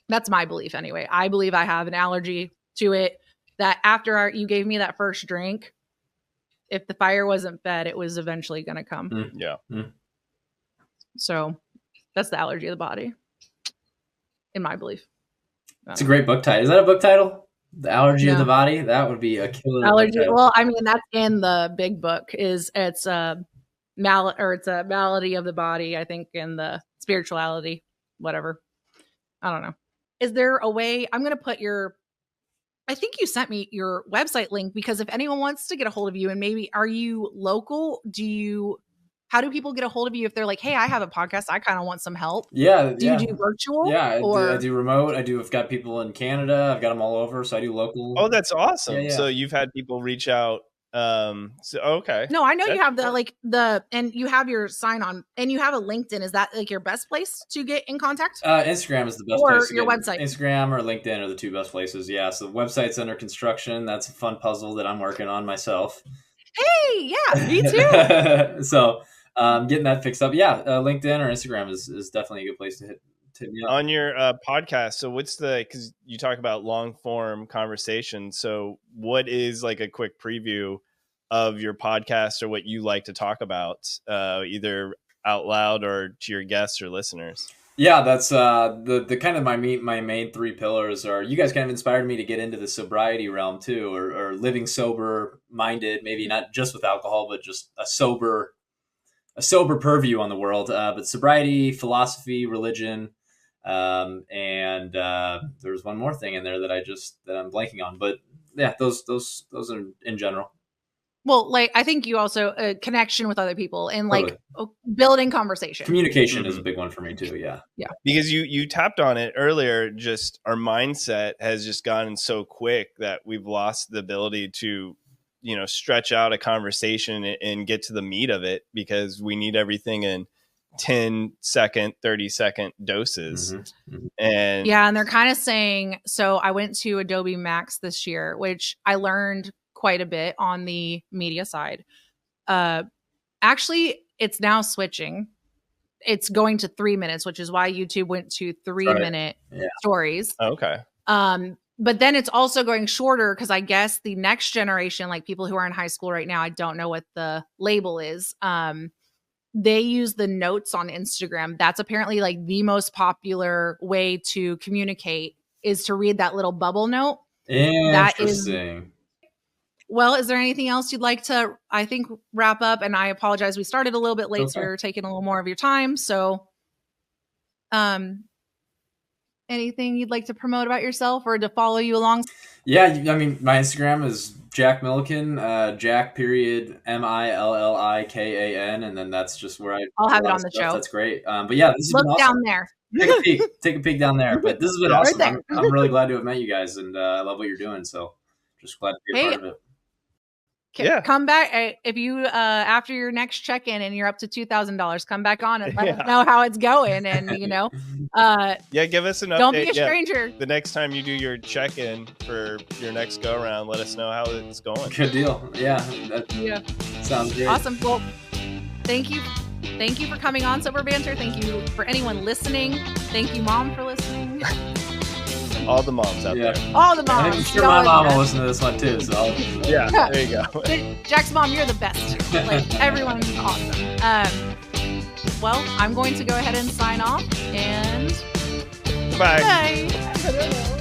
That's my belief anyway. I believe I have an allergy to it, that after you gave me that first drink, if the fire wasn't fed, it was eventually going to come. Yeah. So that's the allergy of the body, in my belief. It's a great book title. Is that a book title? The Allergy of the Body? That would be a killer allergy. Well, I mean, that's in the big book. It's a malady of the body, I think, in the spirituality, whatever. I don't know. Is there a way? I'm going to put I think you sent me your website link because if anyone wants to get a hold of you, and maybe are you local? How do people get a hold of you if they're like, hey, I have a podcast, I kind of want some help? Yeah. Do you do virtual? Yeah, I do remote. I've got people in Canada. I've got them all over. So I do local. Oh, that's awesome. Yeah. So you've had people reach out. Okay. No, I know you have and you have your sign on and you have a LinkedIn. Is that like your best place to get in contact? Instagram is the best place. Or your website. Instagram or LinkedIn are the two best places. Yeah. So the website's under construction. That's a fun puzzle that I'm working on myself. Hey, yeah, me too. So getting that fixed up. Yeah. LinkedIn or Instagram is definitely a good place to hit me up. On your podcast. So because you talk about long form conversation. So what is like a quick preview of your podcast or what you like to talk about, either out loud or to your guests or listeners? Yeah, that's the kind of my main three pillars are, you guys kind of inspired me to get into the sobriety realm too, or living sober minded, maybe not just with alcohol, but just a sober purview on the world. But sobriety, philosophy, religion, and there's one more thing in there that I'm blanking on. But yeah, those are in general. Well, like I think you also connection with other people and like building conversation. Communication is a big one for me too. Yeah. Because you tapped on it earlier. Just our mindset has just gotten so quick that we've lost the ability to, stretch out a conversation and get to the meat of it because we need everything in 10-second, 30-second doses. And they're kind of saying, so I went to Adobe Max this year, which I learned quite a bit on the media side. Actually, it's now switching. It's going to 3 minutes, which is why YouTube went to 3-minute stories. Okay. But then it's also going shorter because I guess the next generation, like people who are in high school right now, I don't know what the label is. They use the notes on Instagram. That's apparently like the most popular way to communicate is to read that little bubble note. Interesting. Well, is there anything else you'd like to, I think, wrap up? And I apologize. We started a little bit late, so we're taking a little more of your time. So anything you'd like to promote about yourself or to follow you along? Yeah, I mean, my Instagram is Jack Millikan, Jack period Millikan, and then that's just where I'll have it on the show. That's great. But yeah, this has been awesome. Down there. Take a peek down there. But this has been awesome. Right, I'm really glad to have met you guys, and I love what you're doing. So just glad to be a part of it. Yeah. Come back if you after your next check-in and you're up to $2,000. Come back on and let us know how it's going. And give us an update. Don't be a stranger. The next time you do your check-in for your next go around, let us know how it's going. Good deal. Yeah. Sounds great. Awesome. Well, thank you for coming on Sober Banter. Thank you for anyone listening. Thank you, Mom, for listening. All the moms out there. All the moms. I'm sure my mom will listen to this one too. So there you go. Jack's mom, you're the best. Like, everyone's awesome. Well, I'm going to go ahead and sign off and Bye. bye.